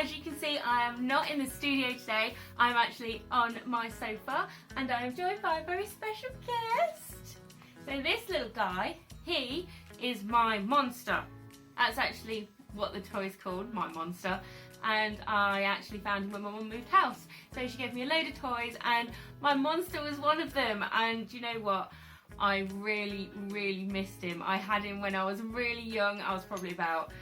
as you can see, I am not in the studio today. I'm actually on my sofa and I am joined by a very special guest. So this little guy, he is my monster. That's actually what the toy's called, my monster. And I actually found him when my mum moved house. So she gave me a load of toys and my monster was one of them. And you know what? I really missed him. I had him when I was really young. I was probably about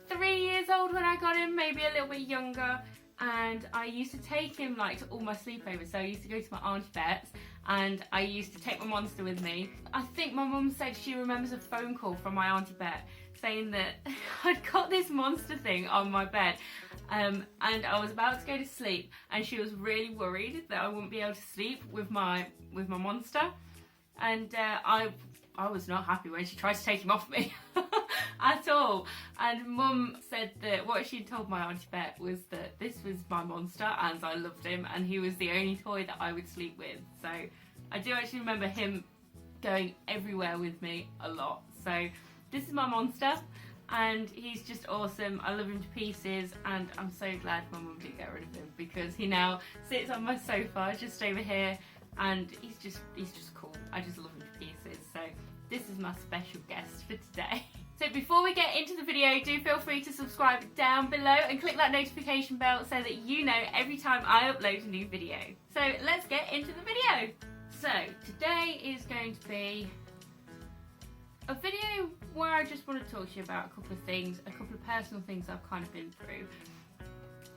3 years old when I got him, maybe a little bit younger. And I used to take him like to all my sleepovers. So I used to go to my Auntie Bet's and I used to take my monster with me. I think my mum said she remembers a phone call from my Auntie Bet saying that I'd got this monster thing on my bed and I was about to go to sleep and she was really worried that I wouldn't be able to sleep with my monster. And I was not happy when she tried to take him off me at all. And Mum said that what she'd told my Auntie Bet was that this was my monster and I loved him and he was the only toy that I would sleep with. So I do actually remember him going everywhere with me a lot. So this is my monster and he's just awesome. I love him to pieces and I'm so glad my mum didn't get rid of him because he now sits on my sofa just over here. And he's just cool. I just love him to pieces. So this is my special guest for today. So before we get into the video, do feel free to subscribe down below and click that notification bell so that you know every time I upload a new video. So let's get into the video. So today is going to be a video where I just want to talk to you about a couple of things, a couple of personal things I've kind of been through.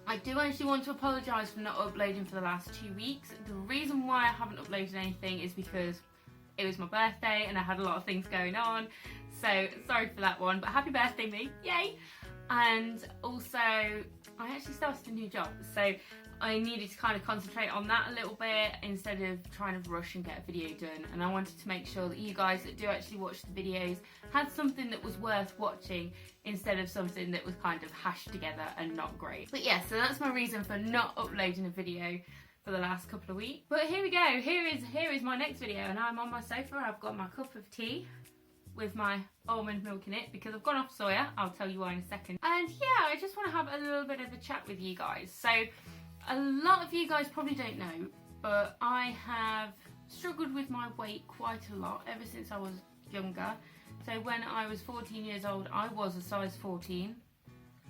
I do actually want to apologise for not uploading for the last 2 weeks. The reason why I haven't uploaded anything is because it was my birthday and I had a lot of things going on. So sorry for that one, but happy birthday me, yay! And also, I actually started a new job, so I needed to kind of concentrate on that a little bit instead of trying to rush and get a video done. And I wanted to make sure that you guys that do actually watch the videos had something that was worth watching instead of something that was kind of hashed together and not great. But yeah, so that's my reason for not uploading a video for the last couple of weeks. But here we go, here is my next video and I'm on my sofa. I've got my cup of tea with my almond milk in it because I've gone off soya. I'll tell you why in a second. And yeah, I just want to have a little bit of a chat with you guys. So a lot of you guys probably don't know, but I have struggled with my weight quite a lot ever since I was younger. So when I was 14 years old, I was a size 14.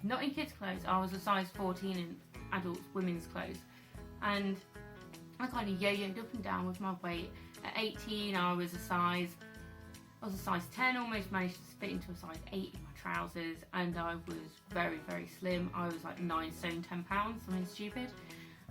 Not in kids' clothes, I was a size 14 in adult women's clothes. And I kind of yo-yoed up and down with my weight. At 18, I was a size 10, almost managed to fit into a size 8 in my trousers, and I was very slim. I was like 9 stone 10 pounds, something stupid.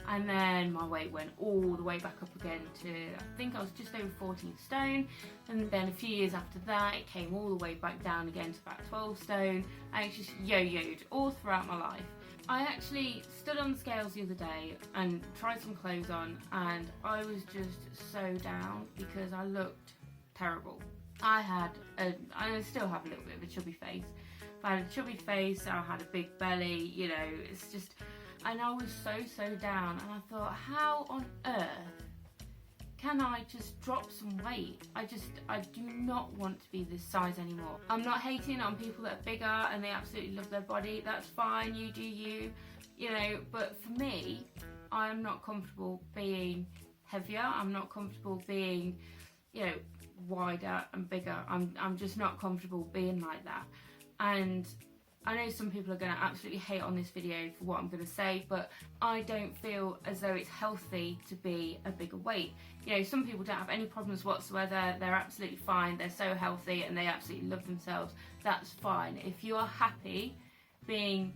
And then my weight went all the way back up again to, I think I was just over 14 stone. And then a few years after that, it came all the way back down again to about 12 stone. And it just yo-yoed all throughout my life. I actually stood on the scales the other day and tried some clothes on, and I was just so down because I looked terrible. I still have a little bit of a chubby face. I had a chubby face, I had a big belly, you know, it's just, and I was so down, and I thought, how on earth can I just drop some weight? I do not want to be this size anymore. I'm not hating on people that are bigger and they absolutely love their body. That's fine, you do you, you know, but for me, I am not comfortable being heavier. I'm not comfortable being, you know, wider and bigger. I'm just not comfortable being like that. And I know some people are going to absolutely hate on this video for what I'm going to say, but I don't feel as though it's healthy to be a bigger weight. You know, some people don't have any problems whatsoever. They're absolutely fine. They're so healthy and they absolutely love themselves. That's fine. If you are happy being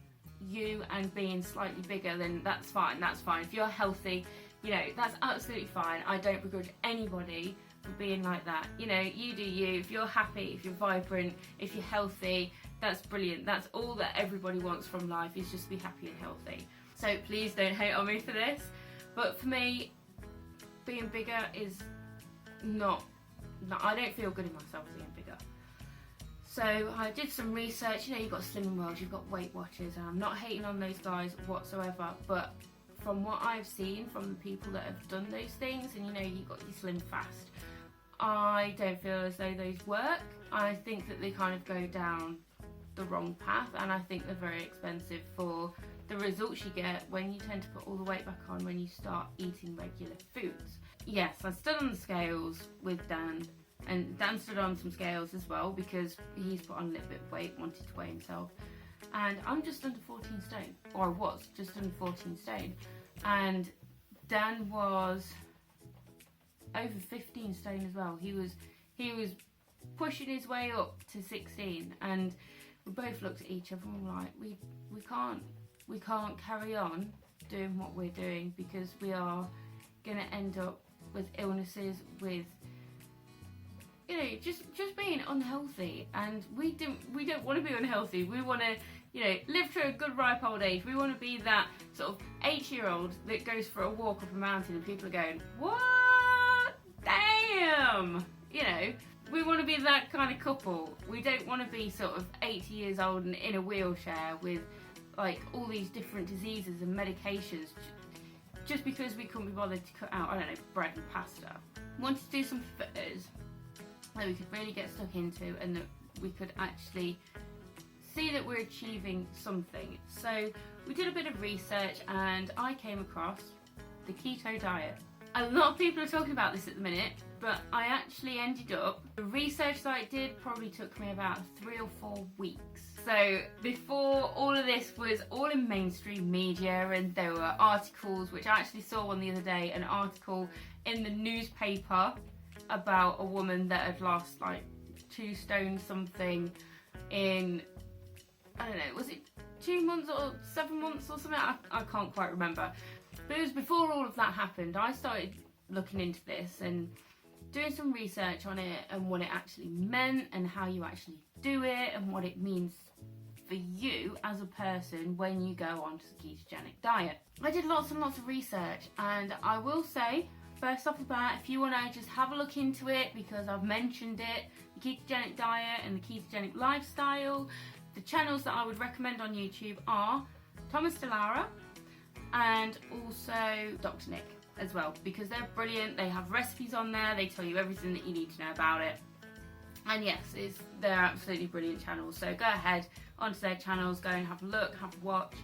you and being slightly bigger, then that's fine. That's fine. If you're healthy, you know, that's absolutely fine. I don't begrudge anybody for being like that. You know, you do you. If you're happy, if you're vibrant, if you're healthy, that's brilliant. That's all that everybody wants from life, is just be happy and healthy. So please don't hate on me for this. But for me, being bigger is not I don't feel good in myself being bigger. So I did some research. You know, you've got Slimming World, you've got Weight Watchers, and I'm not hating on those guys whatsoever, but from what I've seen from the people that have done those things, and you know, you've got your Slim Fast, I don't feel as though those work. I think that they kind of go down the wrong path, and I think they're very expensive for the results you get when you tend to put all the weight back on when you start eating regular foods. Yes, I stood on the scales with Dan, and Dan stood on some scales as well because he's put on a little bit of weight, wanted to weigh himself. And I'm just under 14 stone, or I was just under 14 stone. And Dan was over 15 stone as well. He was pushing his way up to 16, and we both looked at each other and were like, we can't carry on doing what we're doing, because we are gonna end up with illnesses, with just being unhealthy. And we don't want to be unhealthy. We want to live to a good ripe old age. We want to be that sort of 8-year-old that goes for a walk up a mountain and people are going, what? Damn! We want to be that kind of couple. We don't want to be sort of 80 years old and in a wheelchair with like all these different diseases and medications just because we couldn't be bothered to cut out, I don't know, bread and pasta. Wanted to do some photos that we could really get stuck into and that we could actually see that we're achieving something. So we did a bit of research and I came across the keto diet. A lot of people are talking about this at the minute, but I actually ended up, the research that I did probably took me about 3 or 4 weeks. So before all of this was all in mainstream media, and there were articles, which I actually saw one the other day, an article in the newspaper about a woman that had lost like 2 stone something in, I don't know, was it 2 months or 7 months or something? I can't quite remember. But it was before all of that happened. I started looking into this and doing some research on it and what it actually meant and how you actually do it and what it means for you as a person when you go onto the ketogenic diet. I did lots and lots of research, and I will say, first off the bat, if you want to just have a look into it, because I've mentioned it, the ketogenic diet and the ketogenic lifestyle, the channels that I would recommend on YouTube are Thomas DeLaura and also Dr. Nick as well, because they're brilliant. They have recipes on there, they tell you everything that you need to know about it. And yes, they're absolutely brilliant channels, so go ahead onto their channels, go and have a look, have a watch.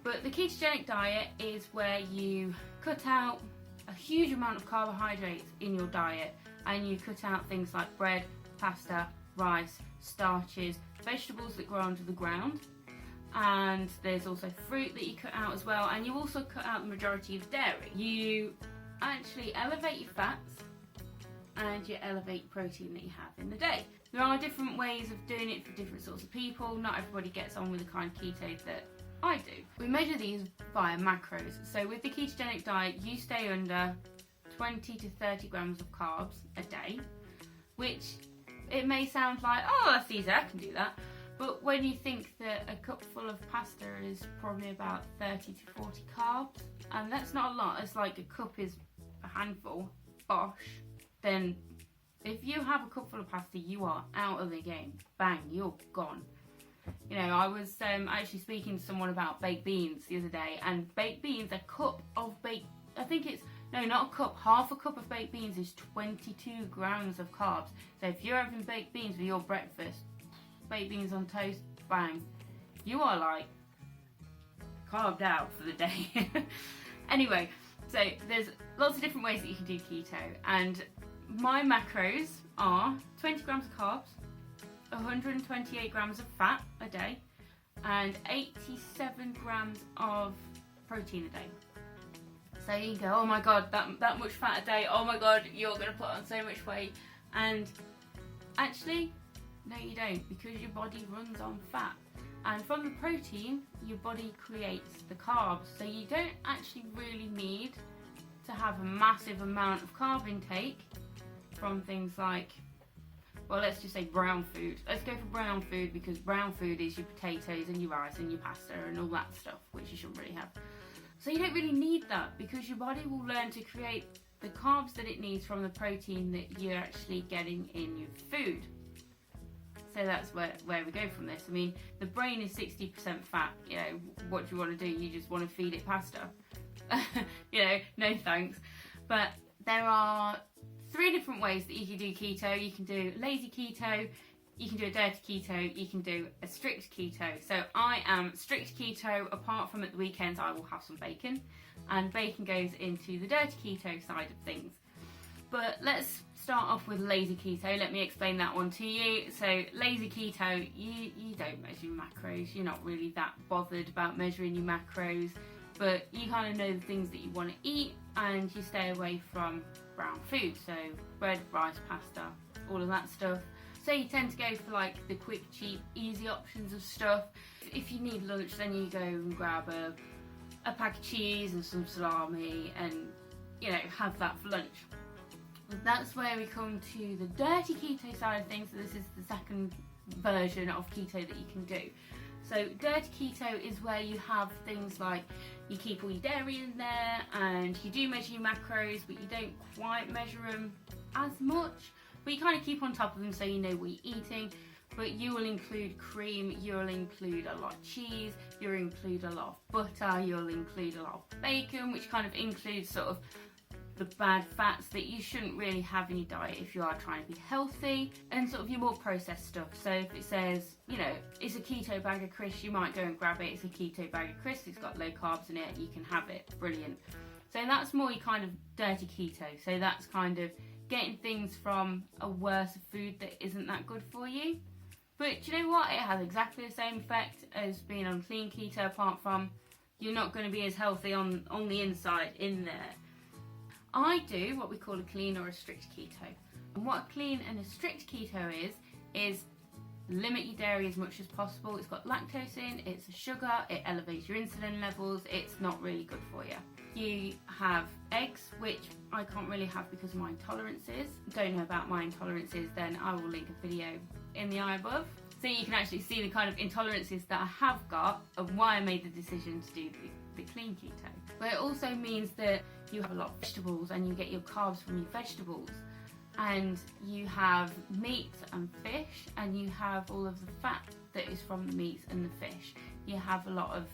But the ketogenic diet is where you cut out a huge amount of carbohydrates in your diet, and you cut out things like bread, pasta, rice, starches, vegetables that grow under the ground, and there's also fruit that you cut out as well, and you also cut out the majority of dairy. You actually elevate your fats and you elevate your protein that you have in the day. There are different ways of doing it for different sorts of people. Not everybody gets on with the kind of keto that I do. We measure these via macros. So with the ketogenic diet, you stay under 20 to 30 grams of carbs a day, which it may sound like, oh, that's easy, I can do that. But when you think that a cup full of pasta is probably about 30 to 40 carbs, and that's not a lot, it's like a cup is a handful, bosh, then if you have a cup full of pasta, you are out of the game. Bang, you're gone. I was actually speaking to someone about baked beans the other day, and baked beans, a cup of half a cup of baked beans is 22 grams of carbs. So if you're having baked beans with your breakfast, baked beans on toast, bang, you are like carved out for the day. Anyway, so there's lots of different ways that you can do keto, and my macros are 20 grams of carbs, 128 grams of fat a day, and 87 grams of protein a day. So you can go, oh my god, that much fat a day, oh my god, you're going to put on so much weight. And actually, no you don't, because your body runs on fat. And from the protein, your body creates the carbs. So you don't actually really need to have a massive amount of carb intake from things like, well, let's just say brown food. Let's go for brown food, because brown food is your potatoes and your rice and your pasta and all that stuff, which you shouldn't really have. So you don't really need that, because your body will learn to create the carbs that it needs from the protein that you're actually getting in your food. So that's where we go from this. I mean, the brain is 60% fat. What do you want to do? You just want to feed it pasta. No thanks. But there are 3 different ways that you can do keto. You can do lazy keto, you can do a dirty keto, you can do a strict keto. So I am strict keto, apart from at the weekends I will have some bacon, and bacon goes into the dirty keto side of things. But let's start off with lazy keto. Let me explain that one to you. So lazy keto, you don't measure your macros. You're not really that bothered about measuring your macros, but you kind of know the things that you want to eat, and you stay away from brown food. So bread, rice, pasta, all of that stuff. So you tend to go for like the quick, cheap, easy options of stuff. If you need lunch, then you go and grab a pack of cheese and some salami and, you know, have that for lunch. That's where we come to the dirty keto side of things. So this is the second version of keto that you can do. So dirty keto is where you have things like you keep all your dairy in there, and you do measure your macros, but you don't quite measure them as much. But you kind of keep on top of them so you know what you're eating. But you will include cream, you'll include a lot of cheese, you'll include a lot of butter, you'll include a lot of bacon, which kind of includes sort of the bad fats that you shouldn't really have in your diet if you are trying to be healthy, and sort of your more processed stuff. So if it says, you know, it's a keto bag of crisps, you might go and grab it. It's a keto bag of crisps, it's got low carbs in it, you can have it. Brilliant. So that's more your kind of dirty keto. So that's kind of getting things from a worse food that isn't that good for you. But do you know what? It has exactly the same effect as being on clean keto, apart from you're not going to be as healthy on the inside in there. I do what we call a clean or a strict keto. And what a clean and a strict keto is limit your dairy as much as possible. It's got lactose in, it's a sugar, it elevates your insulin levels, it's not really good for you. You have eggs, which I can't really have because of my intolerances. Don't know about my intolerances, then I will link a video in the eye above, so you can actually see the kind of intolerances that I have got and why I made the decision to do the clean keto. But it also means that you have a lot of vegetables, and you get your carbs from your vegetables, and you have meat and fish, and you have all of the fat that is from the meats and the fish. You have a lot of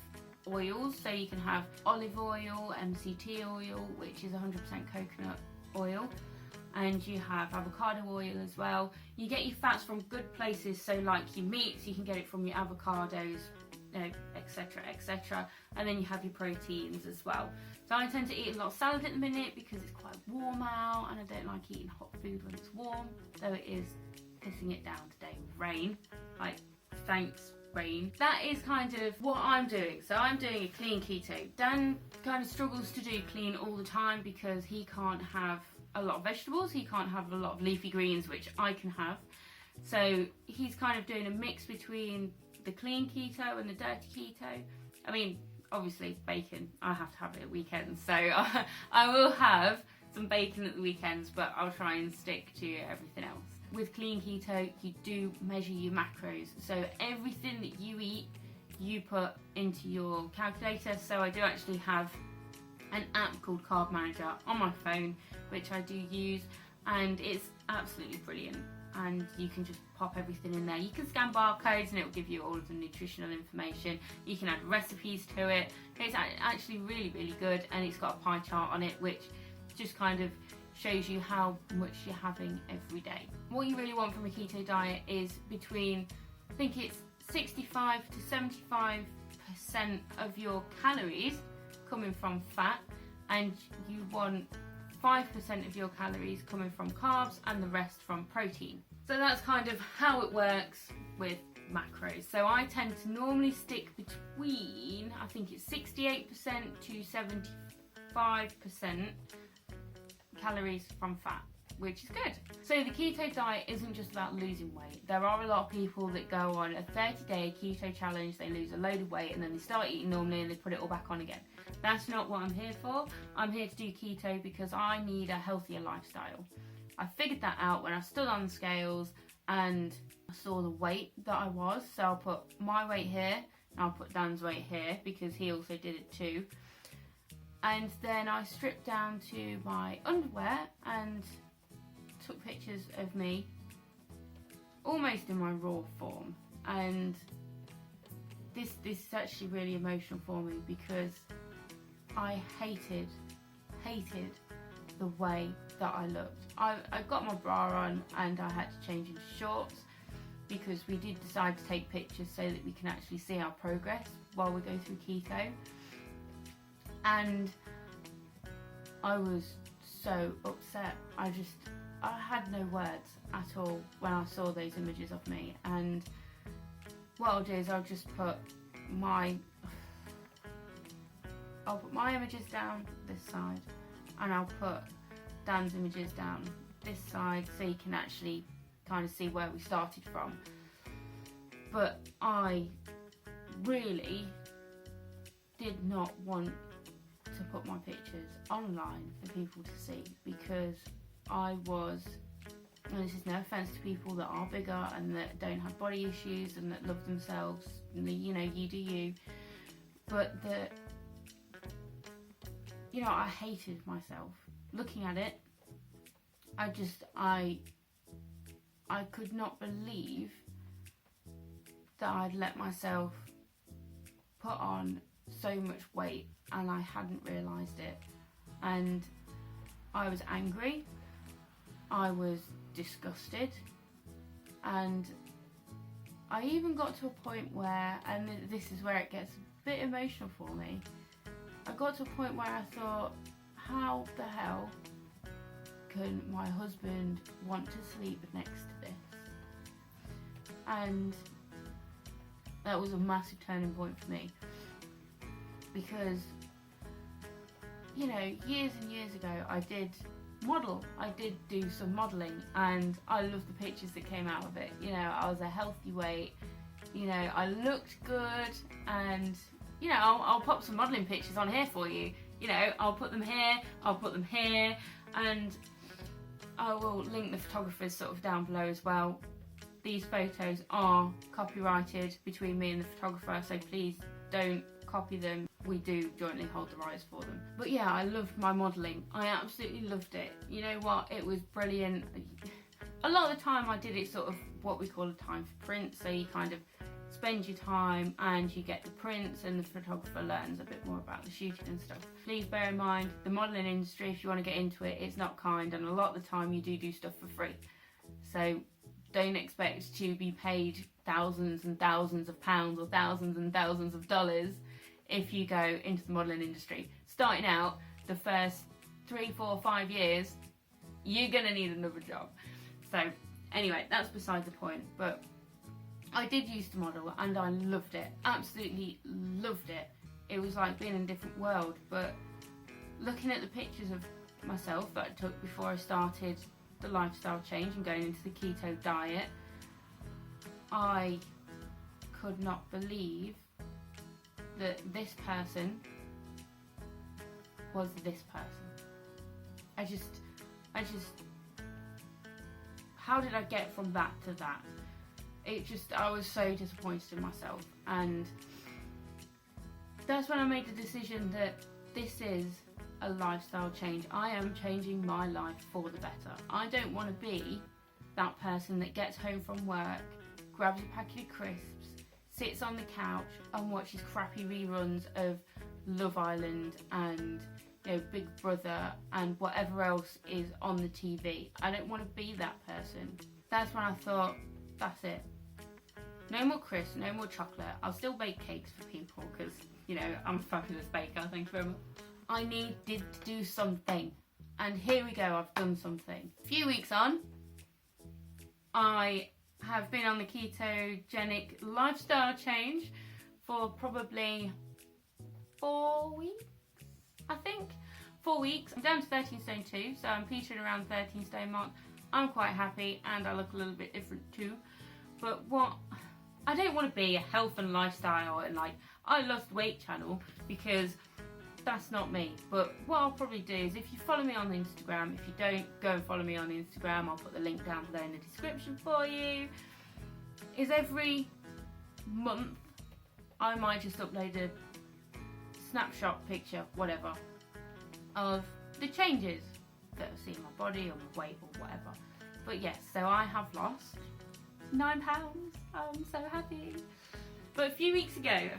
oils, so you can have olive oil, MCT oil, which is 100% coconut oil, and you have avocado oil as well. You get your fats from good places, so like your meats, you can get it from your avocados, etc, etc, and then you have your proteins as well. So I tend to eat a lot of salad at the minute because it's quite warm out, and I don't like eating hot food when it's warm, though it is pissing it down today with rain. Like, thanks rain. That is kind of what I'm doing. So I'm doing a clean keto. Dan kind of struggles to do clean all the time because he can't have a lot of vegetables, he can't have a lot of leafy greens, which I can have. So he's kind of doing a mix between the clean keto and the dirty keto. I mean, obviously bacon, I have to have it at weekends, so I will have some bacon at the weekends, but I'll try and stick to everything else. With clean keto, you do measure your macros, so everything that you eat, you put into your calculator. So I do actually have an app called Carb Manager on my phone, which I do use, and it's absolutely brilliant. And you can just pop everything in there. You can scan barcodes and it will give you all of the nutritional information. You can add recipes to it. It's actually really, really good, and it's got a pie chart on it, which just kind of shows you how much you're having every day. What you really want from a keto diet is between, I think it's 65 to 75% of your calories coming from fat, and you want 5% of your calories coming from carbs and the rest from protein. So that's kind of how it works with macros. So I tend to normally stick between, I think it's 68% to 75% calories from fat, which is good. So the keto diet isn't just about losing weight. There are a lot of people that go on a 30-day keto challenge, they lose a load of weight, and then they start eating normally and they put it all back on again. That's not what I'm here for. I'm here to do keto because I need a healthier lifestyle. I figured that out when I stood on the scales and I saw the weight that I was. So I'll put my weight here, and I'll put Dan's weight here because he also did it too. And then I stripped down to my underwear and took pictures of me almost in my raw form. And this is actually really emotional for me because I hated the way that I looked. I got my bra on and I had to change into shorts, because we did decide to take pictures so that we can actually see our progress while we go through keto. And I was so upset. I had no words at all when I saw those images of me. And what I'll do is I'll put my images down this side, and I'll put Dan's images down this side so you can actually kind of see where we started from. But I really did not want to put my pictures online for people to see, because I was, and this is no offence to people that are bigger and that don't have body issues and that love themselves, you know, you do you, but I hated myself looking at it. I could not believe that I'd let myself put on so much weight and I hadn't realised it. And I was angry, I was disgusted, and I even got to a point where, and this is where it gets a bit emotional for me, I got to a point where I thought, how the hell can my husband want to sleep next to this? And that was a massive turning point for me, because, you know, years and years ago I did model, I did do some modelling, and I loved the pictures that came out of it. You know, I was a healthy weight, you know, I looked good, and you know, I'll pop some modelling pictures on here for you. You know, I'll put them here, I'll put them here, and I will link the photographers sort of down below as well. These photos are copyrighted between me and the photographer, so please don't copy them. We do jointly hold the rights for them. But yeah, I loved my modelling. I absolutely loved it. You know what? It was brilliant. A lot of the time I did it sort of what we call a time for print, so you kind of spend your time and you get the prints and the photographer learns a bit more about the shooting and stuff. Please bear in mind, the modelling industry, if you want to get into it, it's not kind, and a lot of the time you do stuff for free. So don't expect to be paid thousands and thousands of pounds or thousands and thousands of dollars if you go into the modelling industry. Starting out, the first 3, 4, 5 years, you're going to need another job. So anyway, that's beside the point. But I did used to model and I loved it, absolutely loved it. It was like being in a different world. But looking at the pictures of myself that I took before I started the lifestyle change and going into the keto diet, I could not believe that this person was this person. I just, how did I get from that to that? I was so disappointed in myself, and that's when I made the decision that this is a lifestyle change. I am changing my life for the better. I don't want to be that person that gets home from work, grabs a packet of crisps, sits on the couch and watches crappy reruns of Love Island and, you know, Big Brother and whatever else is on the TV. I don't want to be that person. That's when I thought, that's it. No more crisps, no more chocolate. I'll still bake cakes for people because, you know, I'm a fabulous baker, thank you very much. I needed to do something, and here we go, I've done something. A few weeks on, I have been on the ketogenic lifestyle change for probably 4 weeks, I think. 4 weeks. I'm down to 13 stone 2, so I'm petering around 13 stone mark. I'm quite happy, and I look a little bit different too. But I don't want to be a health and lifestyle and like I lost weight channel, because that's not me. But what I'll probably do is, if you follow me on Instagram, if you don't, go and follow me on Instagram, I'll put the link down below in the description for you, is every month I might just upload a snapshot picture, whatever, of the changes that I see in my body or my weight or whatever. But yes, so I have lost 9 pounds. I'm so happy. But a few weeks ago,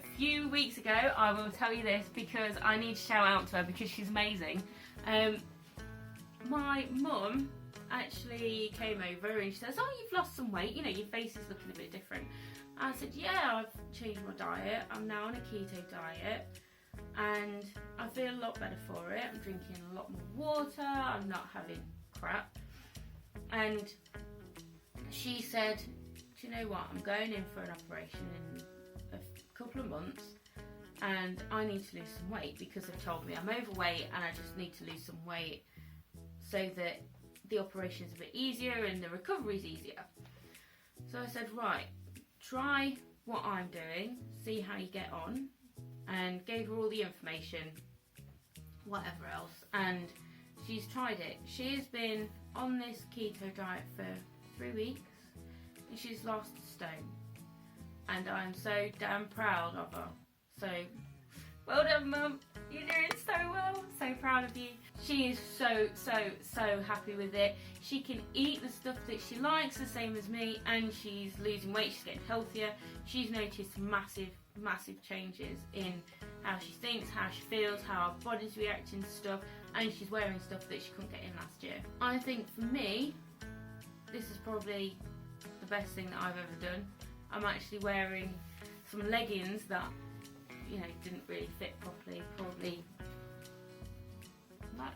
I will tell you this because I need to shout out to her because she's amazing. My mum actually came over and she says, oh, you've lost some weight, you know, your face is looking a bit different. I said, yeah, I've changed my diet. I'm now on a keto diet and I feel a lot better for it. I'm drinking a lot more water, I'm not having crap. And she said, do you know what, I'm going in for an operation in a couple of months and I need to lose some weight because they've told me I'm overweight and I just need to lose some weight so that the operation's a bit easier and the recovery's easier. So I said, right, try what I'm doing, see how you get on, and gave her all the information, whatever else, and she's tried it. She has been on this keto diet for 3 weeks and she's lost a stone, and I'm so damn proud of her. So well done, Mum, you're doing so well. So proud of you. She is so happy with it. She can eat the stuff that she likes, the same as me, and she's losing weight, she's getting healthier. She's noticed massive changes in how she thinks, how she feels, how her body's reacting to stuff, and she's wearing stuff that she couldn't get in last year. I think for me, this is probably the best thing that I've ever done. I'm actually wearing some leggings that, you know, didn't really fit properly, probably like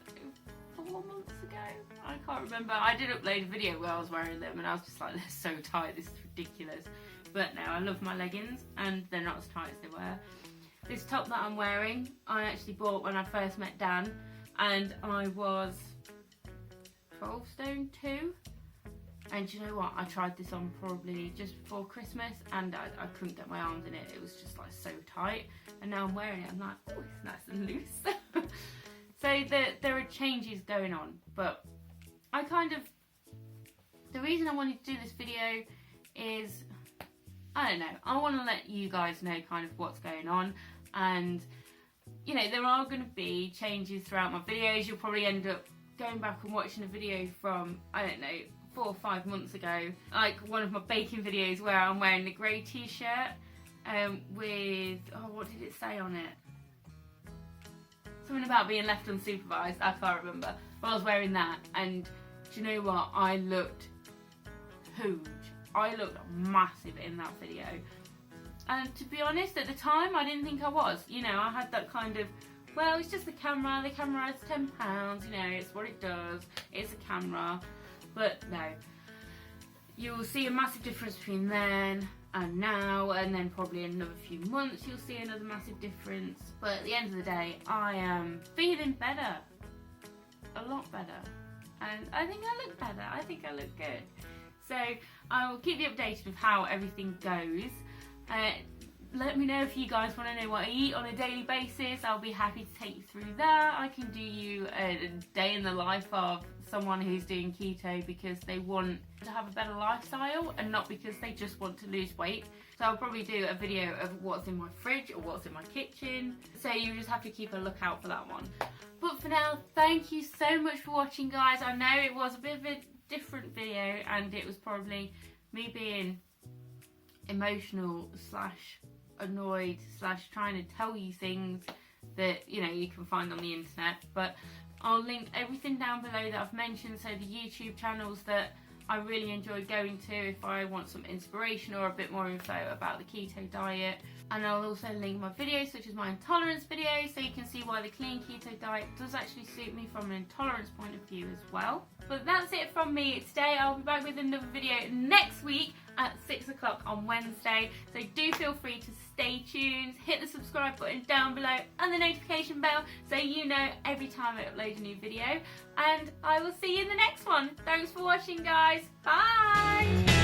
4 months ago. I can't remember. I did upload a video where I was wearing them and I was just like, they're so tight, this is ridiculous. But no, I love my leggings and they're not as tight as they were. This top that I'm wearing, I actually bought when I first met Dan and I was 12 stone 2. And you know what, I tried this on probably just before Christmas and I couldn't get my arms in it. It was just like so tight. And now I'm wearing it, I'm like, oh, it's nice and loose. So there are changes going on. But the reason I wanted to do this video is, I don't know, I want to let you guys know kind of what's going on. And, you know, there are going to be changes throughout my videos. You'll probably end up going back and watching a video from, I don't know, 4 or 5 months ago, like one of my baking videos where I'm wearing the grey t-shirt with, oh, what did it say on it? Something about being left unsupervised, I can't remember. But I was wearing that, and do you know what? I looked huge. I looked massive in that video. And to be honest, at the time, I didn't think I was. You know, I had that kind of, well, it's just the camera has £10, you know, it's what it does, it's a camera. But no, you'll see a massive difference between then and now, and then probably in another few months you'll see another massive difference. But at the end of the day, I am feeling better, a lot better, and I think I look better, I think I look good. So I will keep you updated with how everything goes. Let me know if you guys want to know what I eat on a daily basis. I'll be happy to take you through that. I can do you a day in the life of someone who's doing keto because they want to have a better lifestyle and not because they just want to lose weight. So I'll probably do a video of what's in my fridge or what's in my kitchen. So you just have to keep a lookout for that one. But for now, thank you so much for watching, guys. I know it was a bit of a different video and it was probably me being emotional slash annoyed slash trying to tell you things that, you know, you can find on the internet. But I'll link everything down below that I've mentioned, so the YouTube channels that I really enjoy going to if I want some inspiration or a bit more info about the keto diet. And I'll also link my videos such as my intolerance video, so you can see why the clean keto diet does actually suit me from an intolerance point of view as well. But that's it from me today. I'll be back with another video next week at 6 o'clock on Wednesday. So do feel free to stay tuned, hit the subscribe button down below and the notification bell so you know every time I upload a new video. And I will see you in the next one. Thanks for watching, guys. Bye!